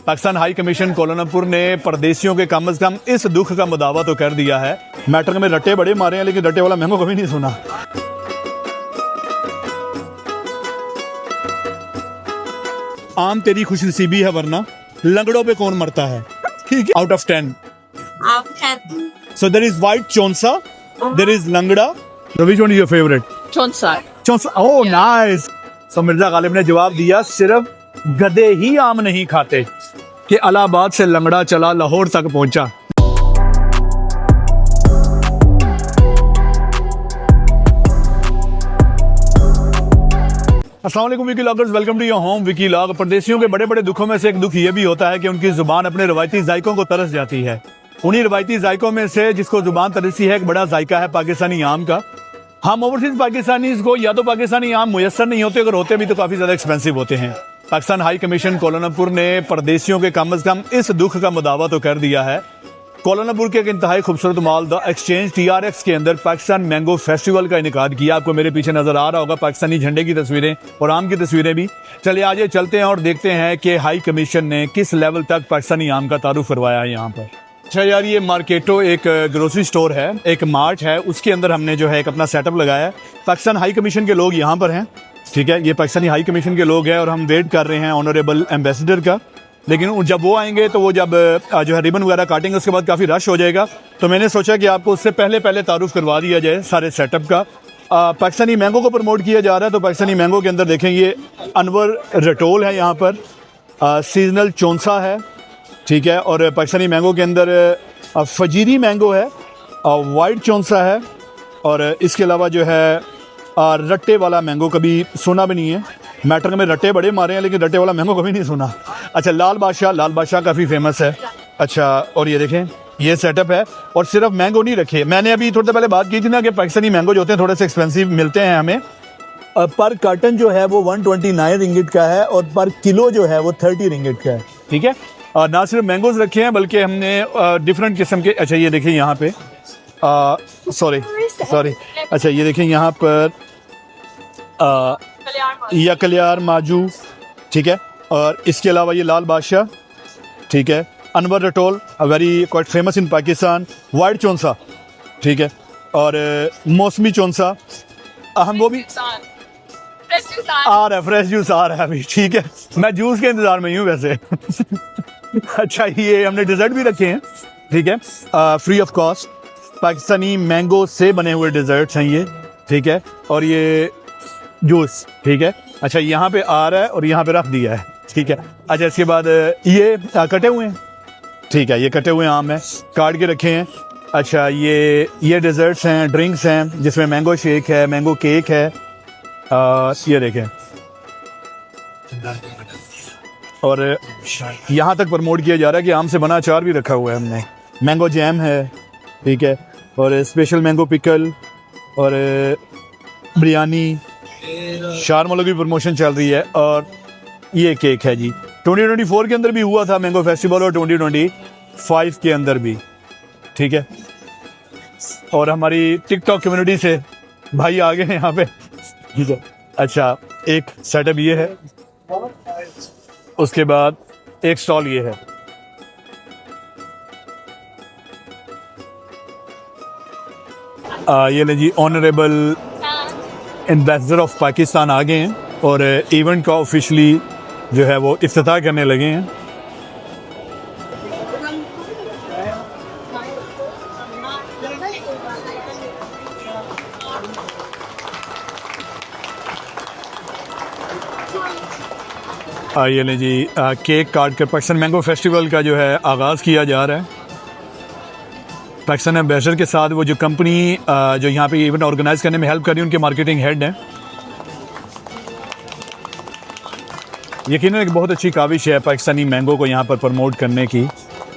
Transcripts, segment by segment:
Pakistan high commission Kuala Lumpur ने परदेशियों के कम से कम इस दुख का मुदावा तो कर दिया है। मैटर में रट्टे बड़े मारे हैं, लेकिन रट्टे वाला महंगो कभी नहीं सुना। आम तेरी खुशनसीबी है, वरना लंगड़ों पे कौन मरता है। ठीक है, out of 10। So there is white chonsa, there is langda. So which one is your favorite? Chonsa. Chonsa. Oh, nice. So Mirza Ghalib ने जवाब दिया, सिर्फ गधे ही आम नहीं खाते, कि इलाहाबाद से लंगड़ा चला लाहौर तक पहुंचा। अस्सलाम वालेकुम Vicky loggers, welcome to your home Vicky log. परदेशियों के बड़े बड़े दुखों में से एक दुख ये भी होता है कि उनकी जुबान अपने रवायती जायकों को तरस जाती है। उन्हीं रवायती जायकों में से जिसको जुबान तरसी है, एक बड़ा जायका है पाकिस्तानी आम का। हम ओवरसीज पाकिस्तानीज को या तो पाकिस्तानी आम मुयस्सर नहीं होते, अगर होते भी तो काफ़ी ज़्यादा एक्सपेंसिव होते हैं। पाकिस्तान हाई कमीशन कोलालमपुर ने परदेशियों के कम से कम इस दुख का मुदावा तो कर दिया है। कोलालमपुर के एक इंतहाई खूबसूरत मॉल द एक्सचेंज TRX के अंदर पाकिस्तान मैंगो फेस्टिवल का इनेकाद किया। आपको मेरे पीछे नजर आ रहा होगा पाकिस्तानी झंडे की तस्वीरें और आम की तस्वीरें भी। चलिए आज चलते हैं और देखते हैं कि हाई कमीशन ने किस लेवल तक पाकिस्तानी आम का तारुफ करवाया है यहाँ पर। अच्छा यार, ये मार्केटो एक ग्रोसरी स्टोर है, एक मार्ट है, उसके अंदर हमने जो है एक अपना सेटअप लगाया है। पाकिस्तान हाई कमीशन के लोग यहाँ पर हैं, ठीक है, ये पाकिस्तानी हाई कमीशन के लोग हैं और हम वेट कर रहे हैं ऑनरेबल एम्बेसडर का। लेकिन जब वो आएंगे तो वो जब जो है रिबन वगैरह काटेंगे, उसके बाद काफ़ी रश हो जाएगा। तो मैंने सोचा कि आपको उससे पहले तारुफ करवा दिया जाए सारे सेटअप का। पाकिस्तानी मैंगो को प्रमोट किया जा रहा है, तो पाकिस्तानी मैंगो के अंदर देखें, ये अनवर रटोल है यहाँ पर, सीजनल चौंसा है, ठीक है, और पाकिस्तानी मैंगो के अंदर फजीरी मैंगो है, वाइट चौंसा है, और इसके अलावा जो है रट्टे वाला मैंगो कभी सुना भी नहीं है। मैटर में रट्टे बड़े मारे हैं, लेकिन रट्टे वाला मैंगो कभी नहीं सुना। अच्छा, लाल बादशाह काफ़ी फेमस है। अच्छा, और ये देखें, ये सेटअप है, और सिर्फ मैंगो नहीं रखे। मैंने अभी थोड़ी देर पहले बात की थी ना कि पाकिस्तानी मैंगो जो होते हैं थोड़े से एक्सपेंसिव मिलते हैं हमें। पर कार्टन जो है वो 129 रिंगिट का है, और पर किलो जो है वो 30 रिंगिट का है, ठीक है। और ना सिर्फ मैंगोज रखे हैं, बल्कि हमने डिफरेंट किस्म के, अच्छा ये देखिए यहाँ पे, सॉरी, अच्छा ये देखिए यहाँ पर यकलियार माजू, ठीक है, और इसके अलावा ये लाल बादशाह, ठीक है, Anwar Ratol very quite famous in Pakistan, white Chaunsa, ठीक है, और मौसमी चौंसा, हम वो भी आ रहा है, फ्रेश जूस आ रहा है अभी, ठीक है, मैं जूस के इंतज़ार में ही हूँ वैसे। अच्छा, ये हमने डिज़र्ट भी रखे हैं, ठीक है, free of cost, Pakistani mango से बने हुए डिज़र्ट्स हैं ये, ठीक है, और ये जूस, ठीक है। अच्छा, यहाँ पे आ रहा है और यहाँ पे रख दिया है, ठीक है। अच्छा, इसके बाद ये कटे हुए हैं, ठीक है, ये कटे हुए आम हैं, काट के रखे हैं। अच्छा, ये डिज़र्ट्स हैं, ड्रिंक्स हैं, जिसमें मैंगो शेक है, मैंगो केक है, ये देखें, और यहाँ तक प्रमोट किया जा रहा है कि आम से बना अचार भी रखा हुआ है हमने, मैंगो जैम है, ठीक है, और स्पेशल मैंगो पिकल, और बिरयानी, शारमलो की प्रमोशन चल रही है, और ये केक है जी। 2024 के अंदर भी हुआ था मैंगो फेस्टिवल, और 2025 के अंदर भी, ठीक है। और हमारी टिकटॉक कम्युनिटी से भाई आ गए हैं यहाँ पे, ठीक है। अच्छा, एक सेटअप ये है, उसके बाद एक स्टॉल ये है। ये ले जी, ऑनरेबल एम्बेसडर ऑफ पाकिस्तान आ गए हैं और इवेंट का ऑफिशियली जो है वो इफ्तिताह करने लगे हैं। ये ले जी, केक काट कर पाकिस्तान मैंगो फेस्टिवल का जो है आगाज़ किया जा रहा है। पाकिस्तान एम्बेसडर के साथ वो जो कंपनी जो यहाँ पे इवेंट ऑर्गेनाइज करने में हेल्प कर रही है, उनके मार्केटिंग हेड हैं। यकीनन एक बहुत अच्छी काविश है पाकिस्तानी मैंगो को यहाँ पर प्रमोट करने की,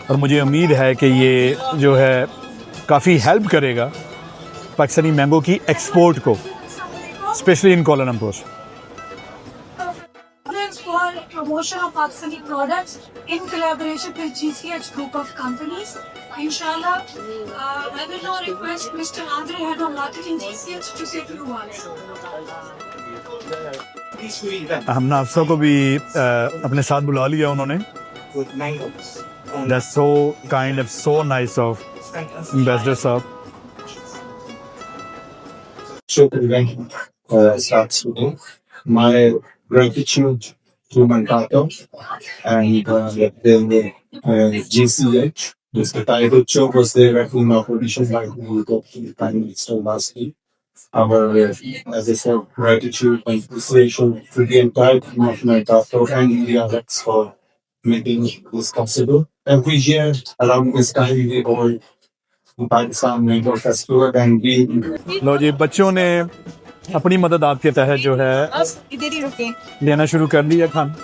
और मुझे उम्मीद है कि ये जो है काफ़ी हेल्प करेगा पाकिस्तानी मैंगो की एक्सपोर्ट को, specially in Kuala Lumpur. Promotion of Pakistani products in collaboration with GCH group of companies. Inshallah, I will now request Mr. Andre, Head of Marketing GCH, to say a few words. हमने अफसर को भी अपने साथ बुला लिया उन्होंने, with mangoes. That's so kind of so nice of Ambassador Saab. So event starts today. My gratitude to Mankato and the GCH. This the title show was there at home audition by who got the Prime Minister last week. Our, as I said, gratitude and appreciation to the entire team of Mankato and India Rex for making this possible. Every year around this time we hold the Pakistan Mango Festival and we लो जी बच्चों ने अपनी मदद आपके तहत जो है इधर ही रुके लेना शुरू कर दिया खाना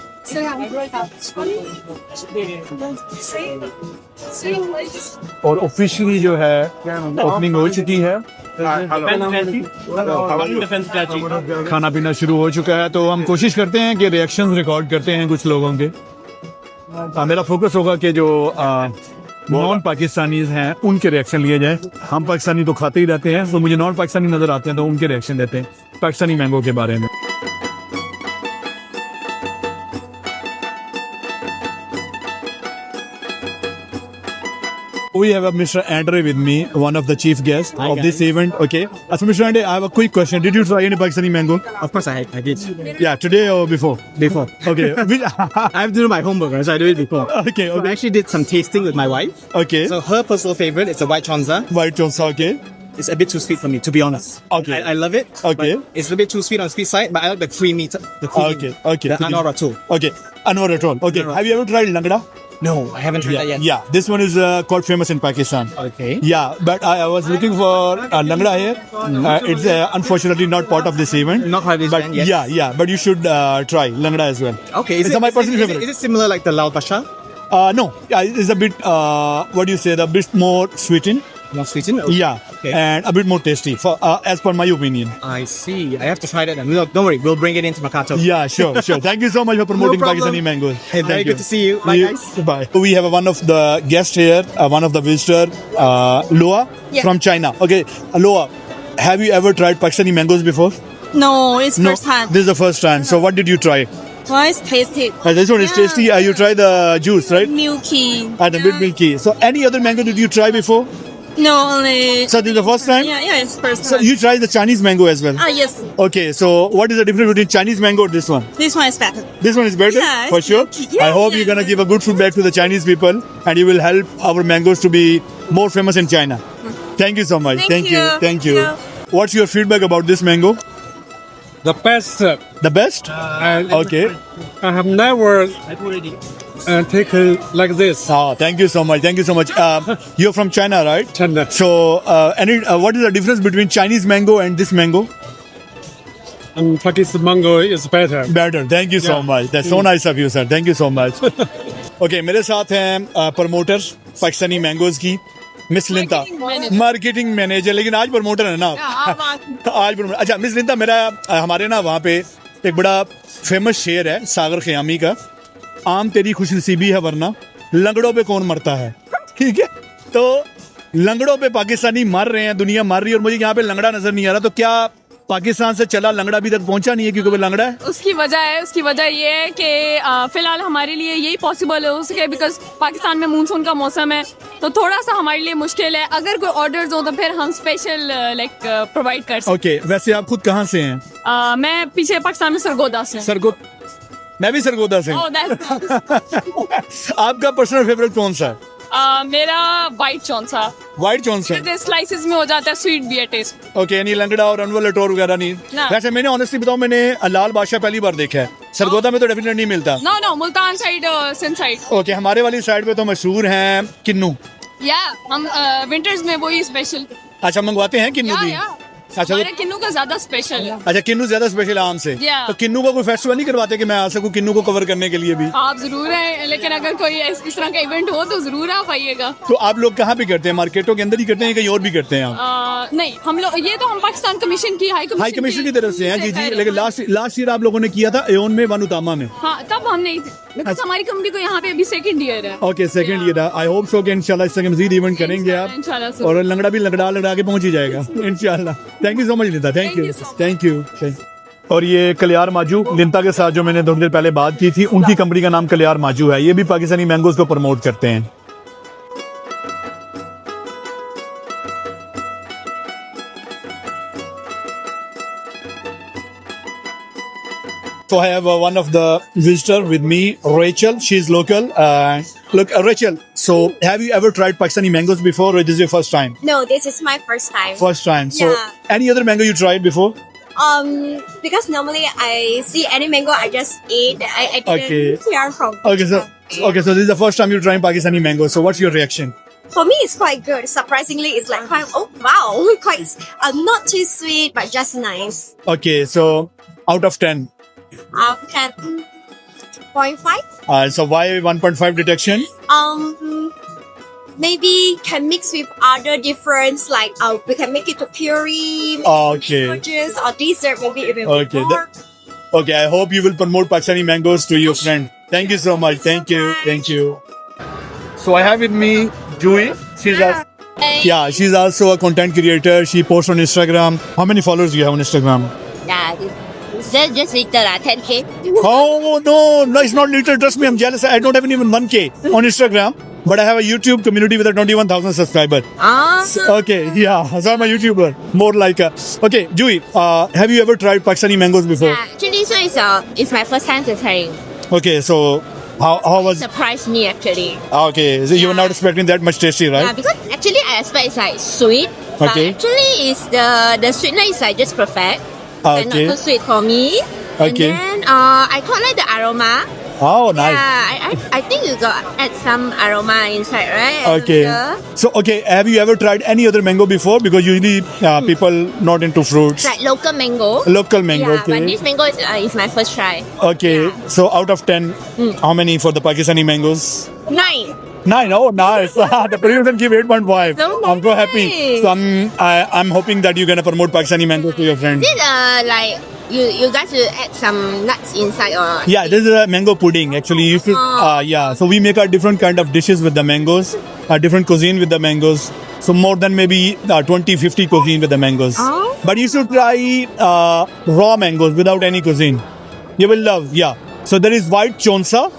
और ऑफिशियली जो है ओपनिंग हो चुकी है खाना पीना शुरू हो चुका है तो हम कोशिश करते हैं कि रिएक्शंस रिकॉर्ड करते हैं कुछ लोगों के मेरा फोकस होगा कि जो नॉन पाकिस्तानीज हैं उनके रिएक्शन लिए जाए हम पाकिस्तानी तो खाते ही रहते हैं तो मुझे नॉन पाकिस्तानी नजर आते हैं तो उनके रिएक्शन देते हैं पाकिस्तानी मैंगो के बारे में We have a Mr. Andre with me, one of the chief guests of this event. Okay. So, Mr. Andre, I have a quick question. Did you try any Pakistani mango? Of course, I did. Yeah, today or before? Before. Okay. I have to do my homework, so I do it before. Okay. So I actually did some tasting with my wife. Okay. So her personal favorite is a white chonza. White chonsa, okay. It's a bit too sweet for me, to be honest. Okay. I love it. Okay. But it's a bit too sweet on the sweet side, but I like the creamy, Okay. Okay. the anora too. Okay. Anwar at all. Okay. Have you ever tried langda? No, I haven't tried that yet. Yeah. This one is quite famous in Pakistan. Okay. Yeah, but I was looking for langda here. It's unfortunately not part of this event. Not part of this but event, yes. Yeah. But you should try langda as well. Okay. It's my personal favorite. Is it similar like the Lal Pasha? No, it's a bit. What do you say? A bit more sweetened. More sweetened? Yeah, Okay. and a bit more tasty. For as per my opinion. I see. I have to try that then. No, don't worry. We'll bring it into Makato. Yeah, sure. Thank you so much for promoting problem. Pakistani mangoes. Hey, very Thank good to see you. Bye, guys. Bye. We have one of the guests here, one of the visitor, Loa Yeah. from China. Okay, Loa, have you ever tried Pakistani mangoes before? No, it's first time. This is the first time. So what did you try? Well, it's tasty. This one is Yeah. tasty. You try the juice, right? Milky. And a bit milky. So any other mango did you try before? No, only. So this is the first time? Yeah, it's first So time. you tried the Chinese mango as well? Yes. Okay, so what is the difference between Chinese mango and this one? This one is better. This one is better? Yeah, For it's sure? milky. Yeah, I hope yeah, you're going to yeah. give a good feedback to the Chinese people and you will help our mangoes to be more famous in China. Thank you so much. Thank you. Thank you. Yeah. What's your feedback about this mango? The best. The best? Okay. I have never taken like this. Thank you so much. Thank you so much. You're from China, right? China. So, what is the difference between Chinese mango and this mango? Pakistan mango is better. Better. Thank you so Yeah. much. That's so nice of you, sir. Thank you so much. Okay, मेरे साथ हैं promoter Pakistani mangoes की miss लिंता marketing manager लेकिन आज promoter है ना आज promoter अच्छा मिस लिंता मेरा हमारे ना वहाँ पे एक बड़ा फेमस शेर है सागर ख़यामी का आम तेरी खुशनसीबी है वरना लंगड़ों पे कौन मरता है ठीक है तो लंगड़ों पे पाकिस्तानी मर रहे हैं दुनिया मर रही है और मुझे यहाँ पे लंगड़ा नजर नहीं आ रहा तो क्या पाकिस्तान से चला लंगड़ा अभी तक पहुंचा नहीं है क्योंकि वो लंगड़ा है उसकी वजह ये है कि फिलहाल हमारे लिए यही पॉसिबल हो सके बिकॉज पाकिस्तान में मानसून का मौसम है तो थोड़ा सा हमारे लिए मुश्किल है अगर कोई ऑर्डर्स हो तो फिर हम स्पेशल प्रोवाइड कर सकते ओके वैसे आप खुद कहाँ से हैं मैं पीछे पाकिस्तान में सरगोदा से सरगोदा मैं भी सरगोदा से हूँ। Oh, that's आपका पर्सनल फेवरेट कौन सा है मेरा वाइट चौंसा व्हाइट जॉनसन स्लाइसेस में हो जाता है स्वीट भी है टेस्ट ओके नहीं लंगड़ा और अनवर लटोर वगैरह नहीं ना। वैसे मैंने ऑनेस्टली बताऊं मैंने लाल बादशाह पहली बार देखा है सरगोदा में तो डेफिनेटली नहीं मिलता no Multan side Sindh side okay हमारे वाली साइड पे तो मशहूर हैं किन्नू या हम विंटर्स में वही स्पेशल अच्छा मंगवाते हैं किन्नू भी या अच्छा हमारे किन्नू का ज्यादा स्पेशल है अच्छा किन्नू ज्यादा स्पेशल आम से Yeah. तो किन्नू का कोई फेस्टिवल नहीं करवाते कि मैं आ सकूं किन्नू को कवर करने के लिए भी आप जरूर हैं लेकिन अगर कोई इस तरह का इवेंट हो तो जरूर आप आइएगा तो आप लोग कहाँ पे करते हैं मार्केटों के अंदर ही करते हैं कहीं और भी करते हैं आप नहीं हम लोग ये तो हम पाकिस्तान कमीशन की हाई हाई कमीशन की तरफ से हैं जी जी लेकिन लास्ट ईयर आप लोगों ने किया था एओन में वनुतामा में हाँ तब हम नहीं थे बिकॉज हमारी कंपनी को यहाँ पे अभी सेकंड ईयर है okay second year I hope so कि इंशाल्लाह इससे मजीद इवेंट करेंगे आप इंशाल्लाह से। और लंगड़ा भी लंगड़ा के पहुंच ही जाएगा इंशाल्लाह thank you so much Neeta thank Thank you you so much. Thank you और ये कलियार माजू लिंता के साथ जो मैंने थोड़ी देर पहले बात की थी, उनकी कंपनी का नाम कलियार माजू है। ये भी पाकिस्तानी मैंगोज को प्रमोट करते हैं। So I have one of the visitor with me, Rachel. She's local. Look, Rachel. So have you ever tried Pakistani mangoes before, or this is your first time? No, this is my first time. First time. So Yeah. any other mango you tried before? Because normally I see any mango, I just eat. I didn't Okay. hear from. Okay, so this is the first time you're trying Pakistani mango. So what's your reaction? For me, it's quite good. Surprisingly, it's like quite. Oh wow, quite. Not too sweet, but just nice. Okay, so out of 10. 10.5. So why 1.5 detection? Maybe can mix with other different like we can make it to puree, Okay. juice or dessert maybe even Okay, more. Okay, I hope you will promote Pakistani mangoes to your friend. Thank you so much. Thank you. Thank you. So I have with me Jui. She's also a content creator. She posts on Instagram. How many followers do you have on Instagram? Yeah, just little 10K. Oh no, it's not little. Trust me, I'm jealous. I don't have even 1K on Instagram, but I have a YouTube community with a 21,000 subscriber. Okay, yeah, so I'm a YouTuber. More like a. Okay, Jui, have you ever tried Pakistani mangoes before? Yeah, actually, so it's my first time to try. Okay, so how was? Surprised me actually. Okay, so you were not expecting that much tasty, Yeah, right? because actually I expect it's like sweet. But Okay. actually, it's the sweetness is like just perfect. And not Okay. too sweet for me. Okay. And then I quite like the aroma. Oh, nice. Yeah, I think you got add some aroma inside, right? Okay. Yeah. So, okay, have you ever tried any other mango before? Because usually people not into fruits. It's like local mango. Local mango, Yeah, okay. but this mango is my first try. Okay, Yeah. so out of 10, how many for the Pakistani mangoes? 9. 9. Oh, nice. The producer give 8.5. So I'm so happy. nice. So I'm hoping that you're gonna promote Pakistani mangoes to your friends. Is it like you guys will add some nuts inside or? Yeah, this is a mango pudding. Actually, you should. Yeah, so we make a different kind of dishes with the mangoes, a different cuisine with the mangoes. So more than maybe 20, 50 cuisine with the mangoes. Oh. But you should try raw mangoes without any cuisine. You will love. Yeah. So there is white chonsa,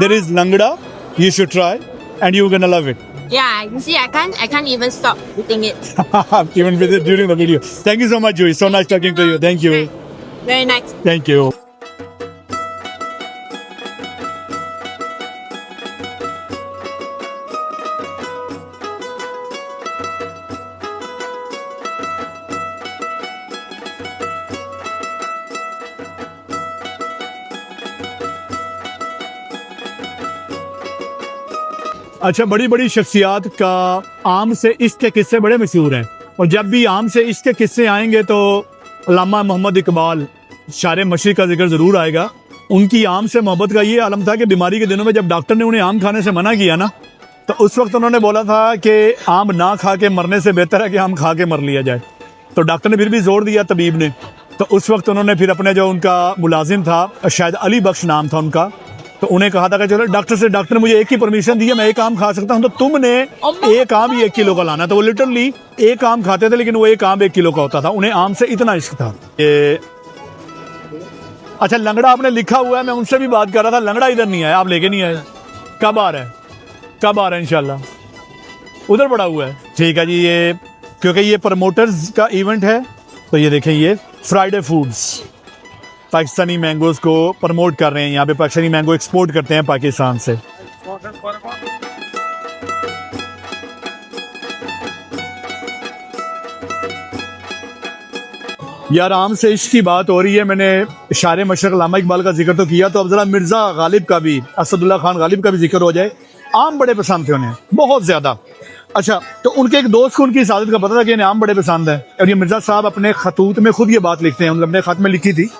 there is langda. You should try, and you're gonna love it. Yeah, you see, I can't even stop eating it. Even with it during the video. Thank you so much, Joey. So nice talking to you. Thank you. Very nice. Thank you. अच्छा, बड़ी बड़ी शख्सियात का आम से इश्क के किस्से बड़े मशहूर हैं, और जब भी आम से इश्क के किस्से आएंगे तो अल्लामा मोहम्मद इकबाल शारे मशरिक़ का जिक्र ज़रूर आएगा। उनकी आम से मोहब्बत का ये आलम था कि बीमारी के दिनों में जब डॉक्टर ने उन्हें आम खाने से मना किया ना, तो उस वक्त उन्होंने बोला था कि आम ना खा के मरने से बेहतर है कि आम खा के मर लिया जाए। तो डॉक्टर ने फिर भी जोर दिया, तबीब ने। तो उस वक्त उन्होंने फिर अपने जो उनका मुलाजिम था, शायद अली बख्श नाम था उनका, तो उन्हें कहा था कि चलो डॉक्टर ने मुझे एक ही परमिशन दी है, मैं एक आम खा सकता हूँ, तो तुमने एक आम ही 1 किलो का लाना। तो वो लिटरली एक आम खाते थे, लेकिन वो एक आम 1 किलो का होता था। उन्हें आम से इतना इश्क था। अच्छा, लंगड़ा आपने लिखा हुआ है, मैं उनसे भी बात कर रहा था, लंगड़ा इधर नहीं आया, आप लेके नहीं आए। कब आ रहा है? कब आ रहा है? इंशाल्लाह उधर पड़ा हुआ है। ठीक है जी, ये क्योंकि ये प्रमोटर्स का इवेंट है, तो ये देखें, ये फ्राइडे फूड्स पाकिस्तानी मैंगोज को प्रमोट कर रहे हैं। यहाँ पे पाकिस्तानी मैंगो एक्सपोर्ट करते हैं पाकिस्तान से। यार, आम से इश्क की बात हो रही है, मैंने शारे मशरक अल्लामा इकबाल का जिक्र तो किया, तो अब जरा मिर्जा गालिब का भी, असदुल्ला खान गालिब का भी जिक्र हो जाए। आम बड़े पसंद थे उन्हें, बहुत ज्यादा। अच्छा, तो उनके एक दोस्त को उनकी सादत का पता था कि इन्हें आम बड़े पसंद है, और ये मिर्जा साहब अपने खतूत में खुद ये बात लिखते हैं, उन्होंने अपने खत में लिखी थी।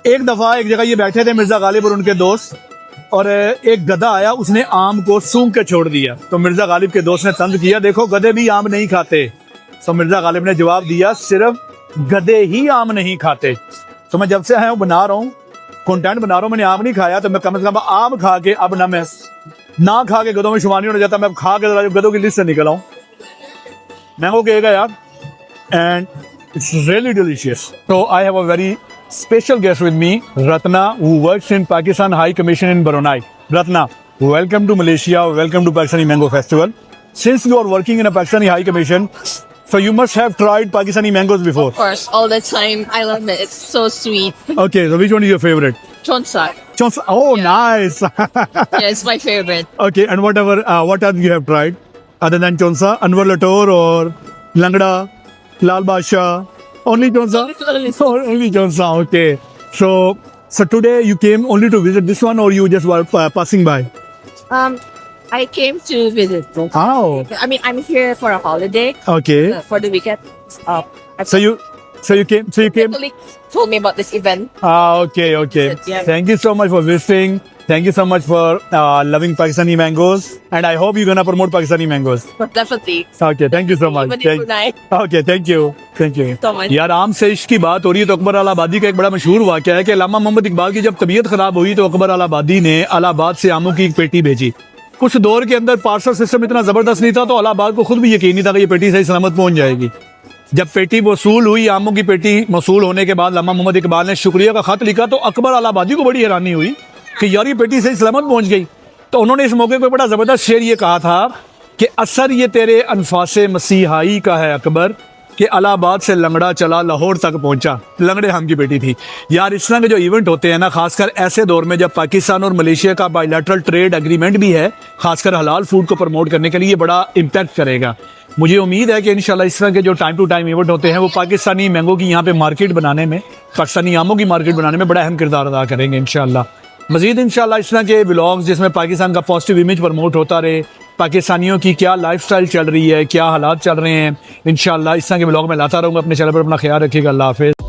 एक दफा एक जगह ये बैठे थे मिर्जा गालिब और उनके दोस्त, और एक गधा आया, उसने आम को सूंघ के छोड़ दिया। तो मिर्जा गालिब के दोस्त ने तंज किया, देखो गधे भी आम नहीं खाते। तो मिर्जा गालिब ने जवाब दिया, सिर्फ गधे ही आम नहीं खाते। तो मैं जब से आया हूँ बना रहा हूँ, कंटेंट बना रहा हूँ, मैंने आम नहीं खाया, तो मैं कम से कम आम खा के, अब मैं ना खा के गधों में शुमार नहीं होना चाहता, मैं खा के जरा गधों की लिस्ट से निकल आऊँ। मैंगो कहेगा यार। And It's really delicious. So I have a very special guest with me, Ratna, who works in Pakistan High Commission in Brunei. Ratna, welcome to Malaysia. Welcome to Pakistani Mango Festival. Since you are working in a Pakistani High Commission, so you must have tried Pakistani mangoes before. Of course, all the time. I love it. It's so sweet. Okay, so which one is your favorite? Chonsa. Chonsa. Oh, nice. Yeah, it's my favorite. Okay, and what else you have tried other than Chonsa? Anwar Lator or Langda, Lal Basha? Only Chonsa? Only Chonsa. Okay. So today you came only to visit this one, or you just were passing by? I came to visit. Oh. I mean, I'm here for a holiday Okay. for the weekend. So you came. colleague told me about this event. Okay. Yeah. Thank you so much for visiting. Thank you so much for loving Pakistani mangoes, and I hope you're gonna promote Pakistani mangoes. Definitely. Okay, thank you so much. Even in Brunei. Okay, thank you. So much. यार आम से इश्क की बात हो रही है तो अकबर अलाहाबादी का एक बड़ा मशहूर वाक़या है कि अल्लामा मोहम्मद इकबाल की जब तबीयत खराब हुई तो अकबर अलाहाबादी ने इलाहाबाद से आमों की एक पेटी भेजी। कुछ दौर के अंदर पार्सल सिस्टम इतना जबरदस्त नहीं था तो इलाहाबाद को खुद भी यकीन नहीं था कि ये पेटी सही सलामत पहुंच जाएगी। जब पेटी वसूल हुई, आमों की पेटी वसूल होने के बाद अल्लामा मोहम्मद इकबाल ने शुक्रिया का खत लिखा तो अकबर अलाहाबादी को बड़ी हैरानी हुई कि यार ये पेटी सही सलामत पहुंच गई। तो उन्होंने इस मौके पर बड़ा ज़बरदस्त शेर ये कहा था कि असर ये तेरे अनफासे मसीहाई का है अकबर कि इलाहाबाद से लंगड़ा चला लाहौर तक पहुंचा। लंगड़े हम की बेटी थी। यार इस तरह के जो इवेंट होते हैं ना, खासकर ऐसे दौर में जब पाकिस्तान और मलेशिया का बायलैटरल ट्रेड एग्रीमेंट भी है, खासकर हलाल फूड को प्रमोट करने के लिए, बड़ा इम्पैक्ट करेगा। मुझे उम्मीद है कि इंशाल्लाह इस तरह के जो टाइम टू टाइम इवेंट होते हैं वो पाकिस्तानी मैंगो की यहाँ पे मार्केट बनाने में, पाकिस्तानी आमों की मार्केट बनाने में बड़ा अहम किरदार अदा करेंगे इंशाल्लाह। मजीद इंशाल्लाह इस तरह के व्लॉग्स जिसमें पाकिस्तान का पॉजिटिव इमेज प्रमोट होता रहे, पाकिस्तानियों की क्या लाइफस्टाइल चल रही है, क्या हालात चल रहे हैं, इंशाल्लाह इस तरह के व्लॉग में लाता रहूँगा। अपने चैनल पर अपना ख्याल रखिएगा। अल्लाह हाफिज़।